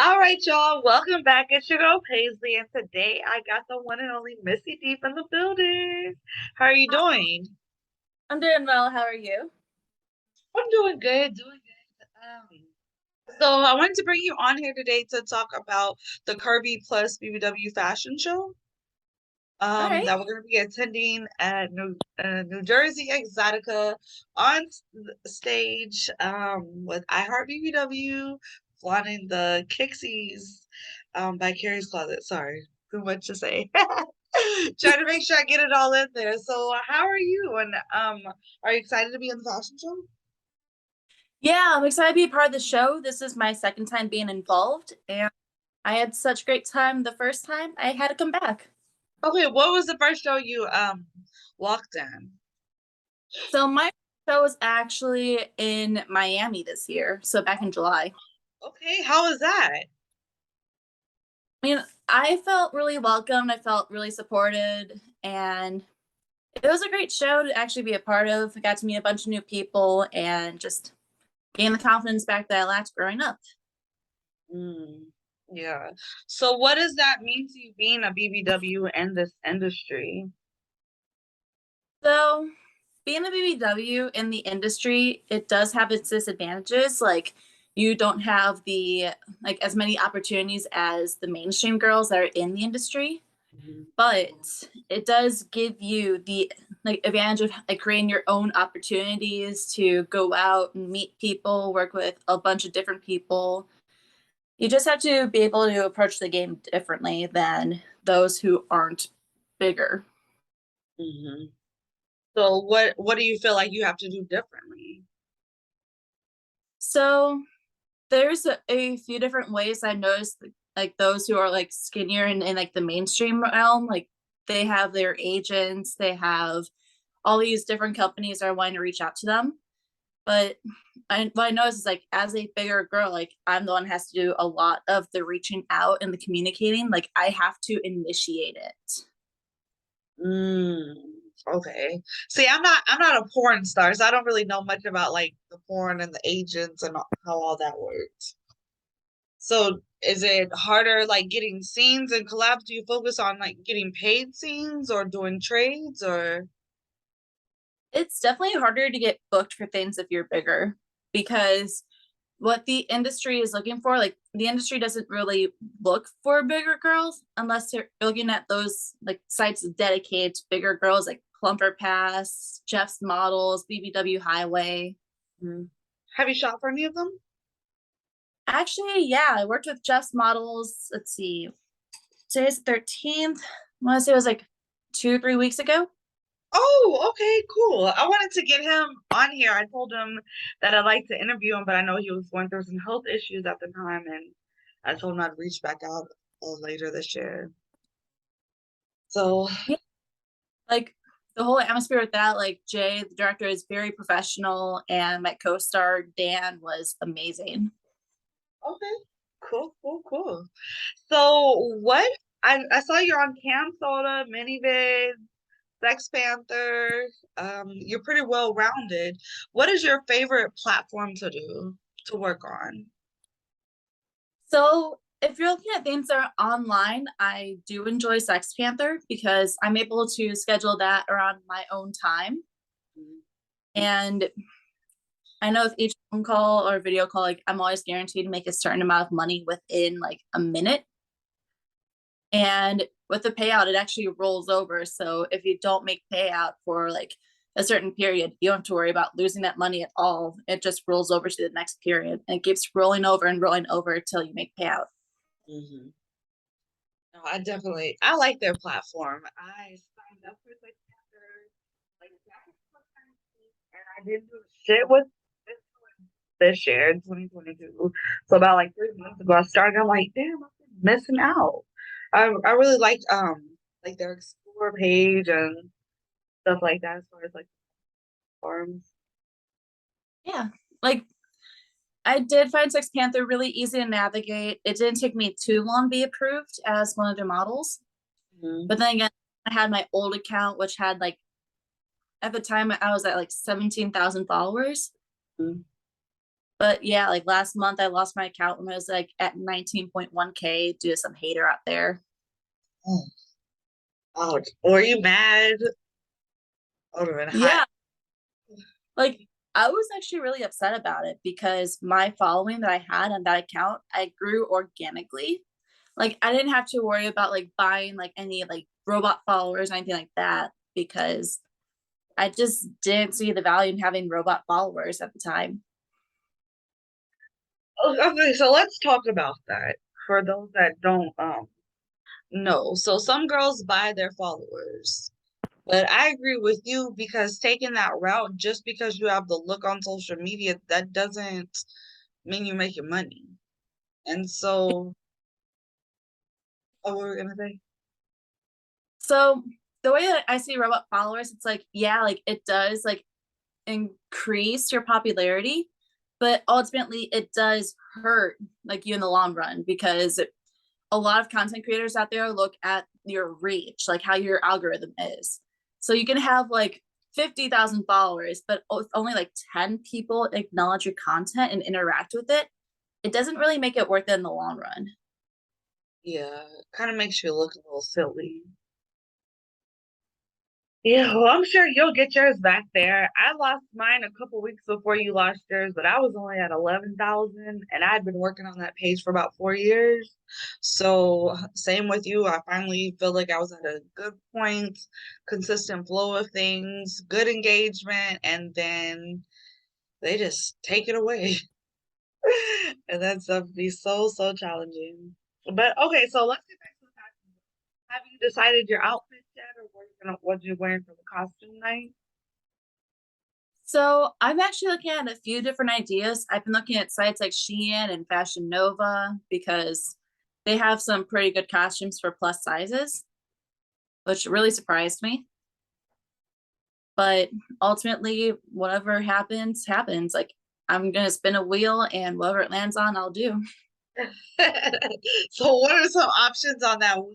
All right, y'all. Welcome back. It's your girl Paisley, and today I got the one and only Missy Deep in the building. How are you doing? I'm doing well. How are you? I'm doing good, doing good. So I wanted to bring you on here today to talk about the Curvy Plus BBW fashion show. All right. That we're going to be attending at New Jersey Exotica on stage with iHeart BBW, flaunting the Kixies by Carrie's Closet. Sorry, too much to say. Trying to make sure I get it all in there. So, how are you? And are you excited to be in the fashion show? Yeah, I'm excited to be a part of the show. This is my second time being involved, and I had such a great time the first time. I had to come back. Okay, what was the first show you walked in? So my show was actually in Miami this year, so back in July. Okay, how was that? I mean, I felt really welcomed. I felt really supported, and it was a great show to actually be a part of. I got to meet a bunch of new people and just gain the confidence back that I lacked growing up. Mm, yeah. So what does that mean to you being a BBW in this industry? So, being a BBW in the industry, it does have its disadvantages. Like, you don't have the like as many opportunities as the mainstream girls that are in the industry, Mhm. but it does give you the like advantage of like creating your own opportunities to go out and meet people, work with a bunch of different people. You just have to be able to approach the game differently than those who aren't bigger. Mhm. So what do you feel like you have to do differently? So there's a few different ways I noticed, like those who are like skinnier in like the mainstream realm, like they have their agents, they have all these different companies are wanting to reach out to them. But what I noticed is like as a bigger girl, like I'm the one who has to do a lot of the reaching out and the communicating. Like I have to initiate it. Mm, okay. See, I'm not a porn star, so I don't really know much about like the porn and the agents and how all that works. So is it harder like getting scenes and collabs? Do you focus on like getting paid scenes or doing trades or It's definitely harder to get booked for things if you're bigger because what the industry is looking for, like the industry doesn't really look for bigger girls unless they're looking at those like sites dedicated to bigger girls like Plumper Pass, Jeff's Models, BBW Highway. Mhm. Have you shot for any of them? Actually, yeah, I worked with Jeff's Models. Let's see, today's the 13th. I want to say it was like 2 or 3 weeks ago. Oh, okay, cool. I wanted to get him on here. I told him that I'd like to interview him, but I know he was going through some health issues at the time, and I told him I'd reach back out later this year. So, Yeah, like the whole atmosphere with that, like Jay, the director, is very professional, and my co-star Dan was amazing. okay, cool, cool, cool. So, what I saw you're on Cam Soda, Minivid, Sex Panther. You're pretty well rounded. What is your favorite platform to work on? So if you're looking at things that are online, I do enjoy Sex Panther because I'm able to schedule that around my own time. And I know with each phone call or video call, like I'm always guaranteed to make a certain amount of money within like a minute. And with the payout, it actually rolls over. So if you don't make payout for like a certain period, you don't have to worry about losing that money at all. It just rolls over to the next period and it keeps rolling over and rolling over until you make payout. Hmm. No, I like their platform. I signed up for Sex Panther like back in 2019, and I didn't do shit with this this year in 2022. So about like 3 months ago, I started. I'm like, damn, I've been missing out. I really liked like their explore page and stuff like that as far as like forums. Yeah. Like I did find Sex Panther really easy to navigate. It didn't take me too long to be approved as one of their models. Mm-hmm. But then again, I had my old account, which had like at the time I was at like 17,000 followers. But yeah, like last month I lost my account when I was like at 19.1K due to some hater out there. Oh, ouch. Were you mad? I would have been hot. Yeah, like I was actually really upset about it because my following that I had on that account, I grew organically. Like I didn't have to worry about like buying like any like robot followers or anything like that because I just didn't see the value in having robot followers at the time. Okay, so let's talk about that for those that don't know. So some girls buy their followers. But I agree with you because taking that route just because you have the look on social media, that doesn't mean you're making money. And so, oh, what were we gonna say? So the way that I see robot followers, it's like, yeah, like it does like increase your popularity, but ultimately it does hurt like you in the long run because a lot of content creators out there look at your reach, like how your algorithm is. So you can have like 50,000 followers, but only like 10 people acknowledge your content and interact with it. It doesn't really make it worth it in the long run. Yeah, kind of makes you look a little silly. Yeah, well, I'm sure you'll get yours back there. I lost mine a couple weeks before you lost yours, but I was only at 11,000 and I'd been working on that page for about 4 years. So, same with you. I finally feel like I was at a good point, consistent flow of things, good engagement, and then they just take it away. And that stuff be so, so challenging. But okay, so let's get back to the costume. Have you decided your outfit yet, or what you're wearing for the costume night? So I'm actually looking at a few different ideas. I've been looking at sites like Shein and Fashion Nova because they have some pretty good costumes for plus sizes, which really surprised me. But ultimately, whatever happens, happens. Like I'm gonna spin a wheel and whatever it lands on, I'll do. So what are some options on that wheel?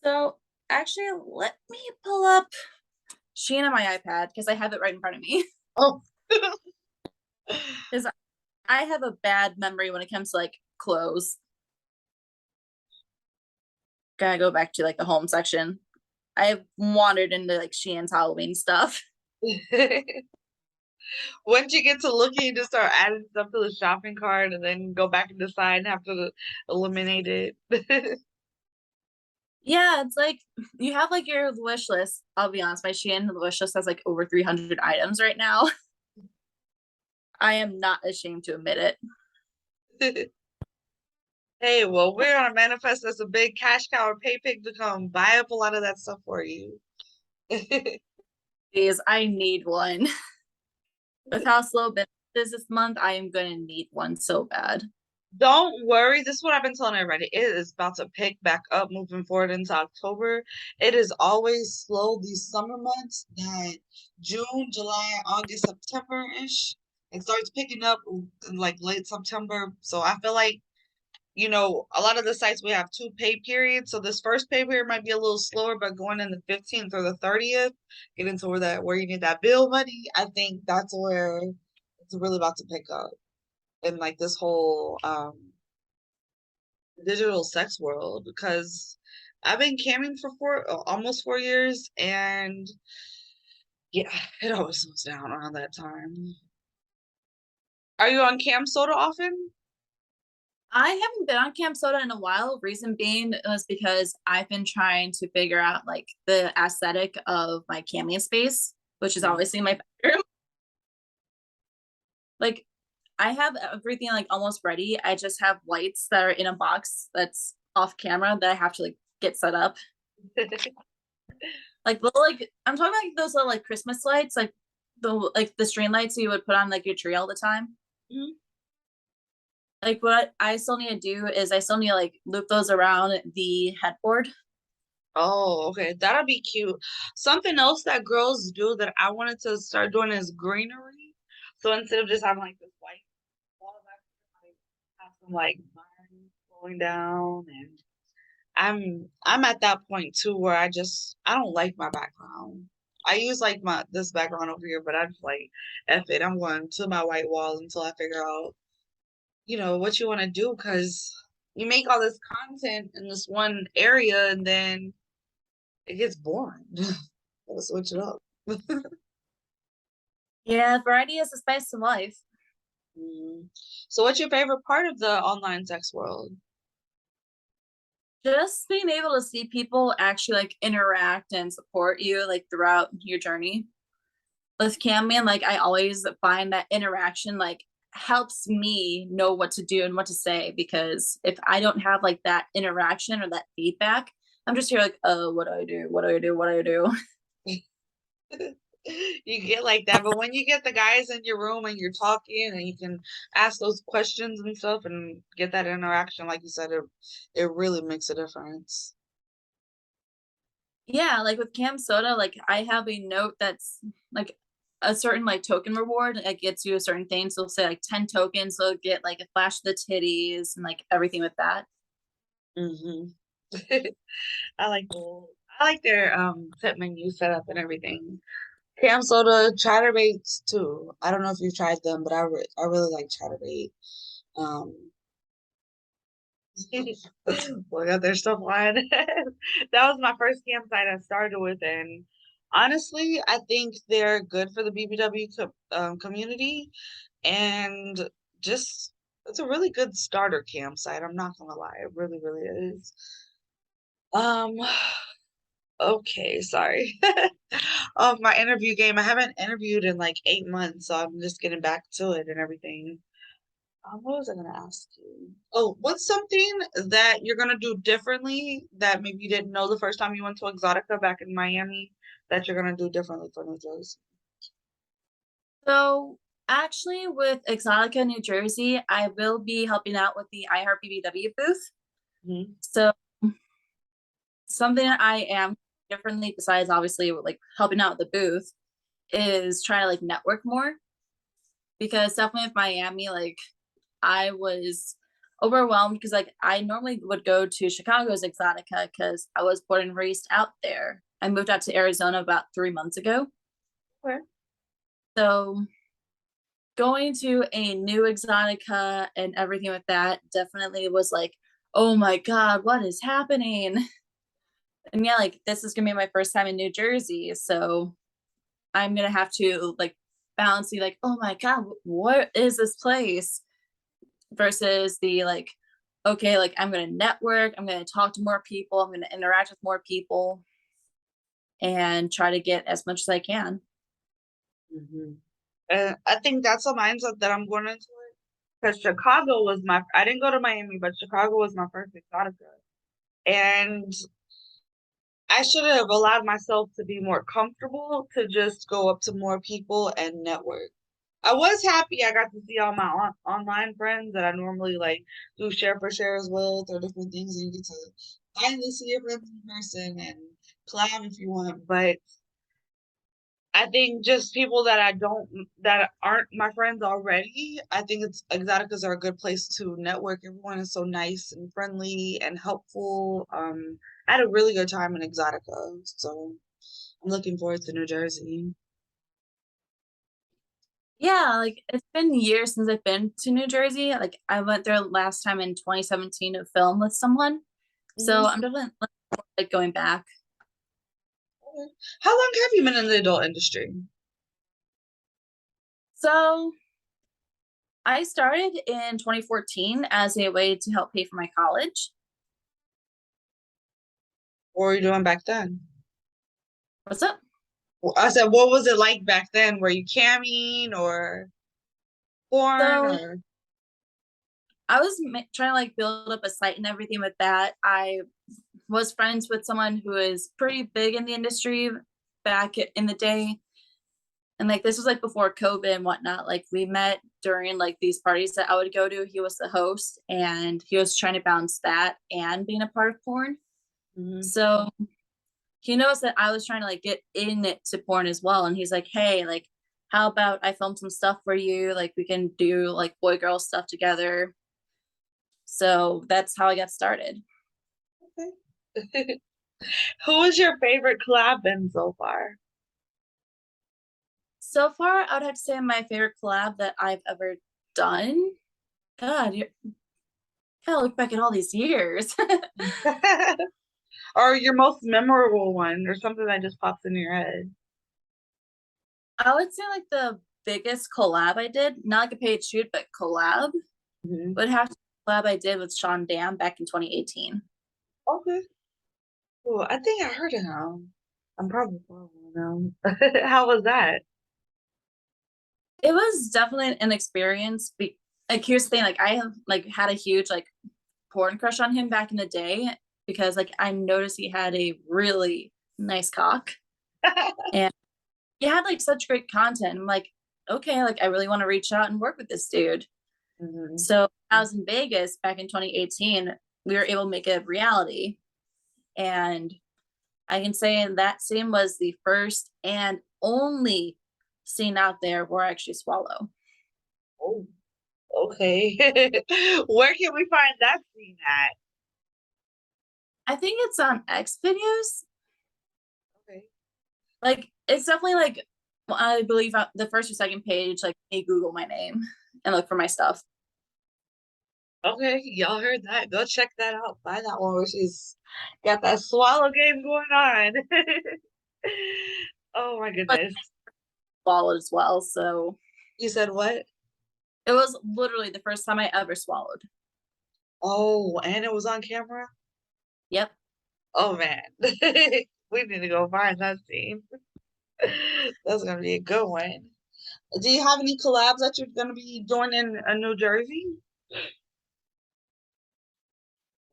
So actually, let me pull up Shein on my iPad because I have it right in front of me. Oh, Because I have a bad memory when it comes to like clothes. Gotta go back to like the home section. I've wandered into like Shein's Halloween stuff. once you get to looking, you just start adding stuff to the shopping cart and then go back and decide and have to eliminate it. Yeah, it's like you have like your wish list. I'll be honest, my Shein wish list has like over 300 items right now. I am not ashamed to admit it. Hey, well, we're gonna manifest as a big cash cow or pay pig to come buy up a lot of that stuff for you. Because I need one. With how slow business is this month, I am gonna need one so bad. Don't worry. This is what I've been telling everybody. It is about to pick back up moving forward into October. It is always slow these summer months that June, July, August, September-ish. It starts picking up in like late September. So I feel like, a lot of the sites we have two pay periods. So this first pay period might be a little slower, but going in the 15th or the 30th, get into where you need that bill money, I think that's where it's really about to pick up in like this whole digital sex world because I've been camming for almost 4 years, and yeah, it always slows down around that time. Are you on Cam Soda often? I haven't been on Camp Soda in a while. Reason being was because I've been trying to figure out like the aesthetic of my cameo space, which is Mhm. obviously my bedroom. Like I have everything like almost ready. I just have lights that are in a box that's off camera that I have to like get set up. Like little like I'm talking about like, those little like Christmas lights, like the string lights you would put on like your tree all the time. Mhm. Like what I still need to do is I still need to like loop those around the headboard. Oh, okay. That'll be cute. Something else that girls do that I wanted to start doing is greenery. So instead of just having like this white wall back, have some like vines going down, and I'm at that point too where I don't like my background. I use like this background over here, but I'm just like, F it, I'm going to my white wall until I figure out, what you want to do, because you make all this content in this one area and then it gets boring. Gotta switch it up. Yeah, variety is the spice of life. Mm. So what's your favorite part of the online sex world? Just being able to see people actually like interact and support you like throughout your journey. With Camman, like I always find that interaction like helps me know what to do and what to say, because if I don't have like that interaction or that feedback, I'm just here like, oh, what do I do? What do I do? What do I do? You get like that, but when you get the guys in your room and you're talking and you can ask those questions and stuff and get that interaction, like you said, it really makes a difference. Yeah, like with Cam Soda, like I have a note that's like a certain like token reward. It gets you a certain thing. So say like 10 tokens, so get like a flash of the titties and like everything with that. Hmm. I like I like their set menu setup and everything. Cam soda, chatterbaits too. I don't know if you've tried them, but I really like chatterbait. Um, Look at their stuff on. That was my first campsite I started with, and honestly, I think they're good for the BBW community, and just it's a really good starter campsite. I'm not gonna lie, it really, really is. Um, okay, sorry. Of my interview game, I haven't interviewed in like 8 months, so I'm just getting back to it and everything. What was I gonna ask you? Oh, what's something that you're gonna do differently that maybe you didn't know the first time you went to Exotica back in Miami that you're gonna do differently for New Jersey? So actually with Exotica, New Jersey, I will be helping out with the iHeart BBW booth. Hmm. So something that I am differently besides obviously like helping out with the booth is trying to like network more, because definitely with Miami, like I was overwhelmed because like I normally would go to Chicago's Exotica because I was born and raised out there. I moved out to Arizona about 3 months ago. Okay. So going to a new Exotica and everything with that definitely was like, oh my God, what is happening? And yeah, like this is gonna be my first time in New Jersey. So I'm gonna have to like balance the like, oh my God, what is this place? Versus the like, okay, like I'm gonna network, I'm gonna talk to more people, I'm gonna interact with more people and try to get as much as I can. Hmm. I think that's a mindset that I'm going into it. Because Chicago was I didn't go to Miami, but Chicago was my first Exotica. And I should have allowed myself to be more comfortable to just go up to more people and network. I was happy I got to see all my online friends that I normally like do share for shares with or different things, and you get to finally see your friends in person and collab if you want. But I think just people that that aren't my friends already, I think it's Exoticas are a good place to network. Everyone is so nice and friendly and helpful. I had a really good time in Exotica, so I'm looking forward to New Jersey. Yeah, like it's been years since I've been to New Jersey. Like I went there last time in 2017 to film with someone. So Mhm. I'm definitely like going back. Okay. How long have you been in the adult industry? So I started in 2014 as a way to help pay for my college. What were you doing back then? What's up? I said, what was it like back then? Were you camming or porn So or? I was trying to like build up a site and everything with that. I was friends with someone who is pretty big in the industry back in the day. And like this was like before COVID and whatnot. Like we met during like these parties that I would go to. He was the host and he was trying to balance that and being a part of porn. Mhm. So he knows that I was trying to like get in it to porn as well. And he's like, hey, like, how about I film some stuff for you? Like we can do like boy girl stuff together. So that's how I got started. Okay. Who was your favorite collab been so far? So far, I would have to say my favorite collab that I've ever done. God, you gotta look back at all these years. Or your most memorable one, or something that just pops in your head. I would say like the biggest collab I did, not like a paid shoot, but collab Mhm. would have to be a collab I did with Sean Dam back in 2018. Okay. Cool. I think I heard of him. I'm probably following him. How was that? It was definitely an experience. Like here's the thing, like I have like had a huge like porn crush on him back in the day because like I noticed he had a really nice cock and he had like such great content. I'm like, okay, like I really want to reach out and work with this dude. Mhm. So I was in Vegas back in 2018. We were able to make it a reality. And I can say that scene was the first and only scene out there where I actually swallow. Oh, okay. Where can we find that scene at? I think it's on X videos. Okay. Like it's definitely like I believe the first or second page, like me Google my name and look for my stuff. Okay, y'all heard that. Go check that out. Find that one where she's got that swallow game going on. Oh my But goodness. swallowed as well. So You said what? it was literally the first time I ever swallowed. Oh, and it was on camera? Yep. Oh man. We need to go find that scene. That's gonna be a good one. Do you have any collabs that you're gonna be doing in New Jersey?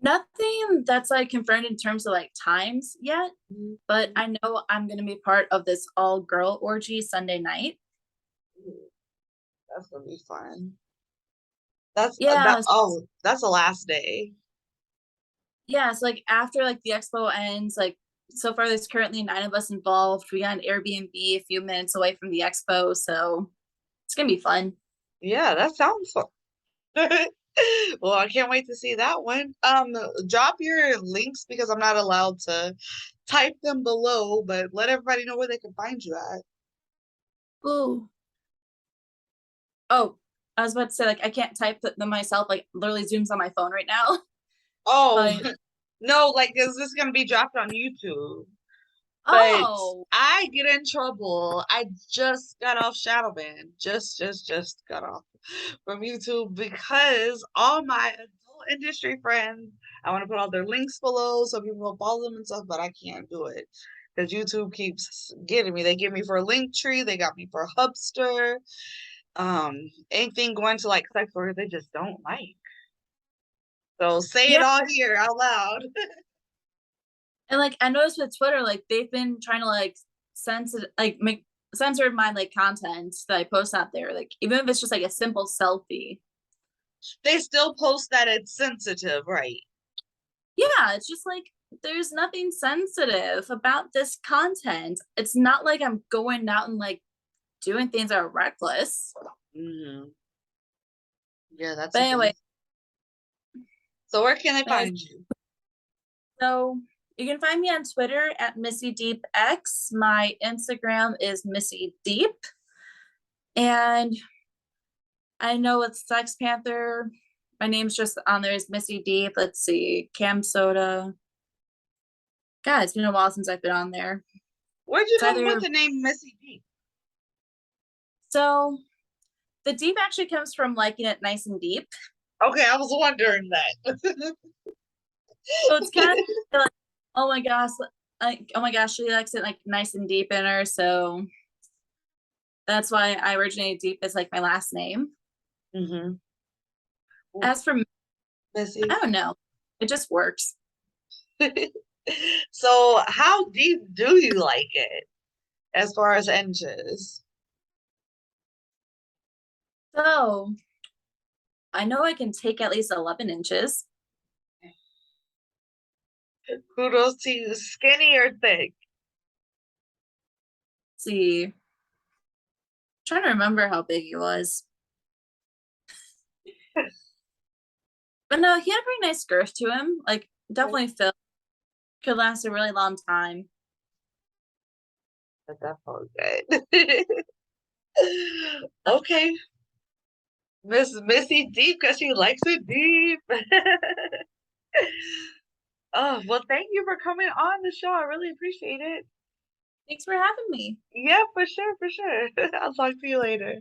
Nothing that's like confirmed in terms of like times yet, Mhm. but I know I'm gonna be part of this all girl orgy Sunday night. Ooh, that's gonna be fun. That's that. Yeah, Oh, that's the last day. yeah. So like after like the expo ends, like so far there's currently 9 of us involved. We got an Airbnb a few minutes away from the expo, so it's gonna be fun. Yeah, that sounds fun. Well, I can't wait to see that one. Drop your links because I'm not allowed to type them below, but let everybody know where they can find you at. Ooh. Oh, I was about to say like I can't type them myself. Like literally Zoom's on my phone right now. Oh, But no, like, is this gonna be dropped on YouTube? But oh, I get in trouble. I just got off shadow ban. Just got off from YouTube because all my adult industry friends, I want to put all their links below so people will follow them and stuff, but I can't do it because YouTube keeps getting me. They get me for a link tree, they got me for a Hubster, anything going to like sex work they just don't like. So say it yeah. all here out loud. And like I noticed with Twitter, like they've been trying to like censor like make censor my like content that I post out there. Like even if it's just like a simple selfie. They still post that it's sensitive, right? Yeah, it's just like there's nothing sensitive about this content. It's not like I'm going out and like doing things that are reckless. Hmm. Yeah, that's But a anyway, thing. So where can they anyways, find you? so you can find me on Twitter at Missy Deep X. My Instagram is Missy Deep. And I know with Sex Panther, my name's just on there is Missy Deep. Let's see, Cam Soda. God, it's been a while since I've been on there. Where'd you It's come with either the name Missy Deep? so the deep actually comes from liking it nice and deep. Okay, I was wondering that. So it's kind of like, oh my gosh, like oh my gosh, she likes it like nice and deep in her. So that's why I originated Deep as like my last name. Hmm. As for I Missy. don't know, it just works. So how deep do you like it as far as inches? So I know I can take at least 11 inches. Kudos to you. Skinny or thick? Let's see, trying to remember how big he was. But no, he had a pretty nice girth to him. Like definitely felt could last a really long time. That's definitely good. Okay, Miss Missy Deep, because she likes it deep. Oh, well, thank you for coming on the show. I really appreciate it. Thanks for having me. Yeah, for sure, for sure. I'll talk to you later.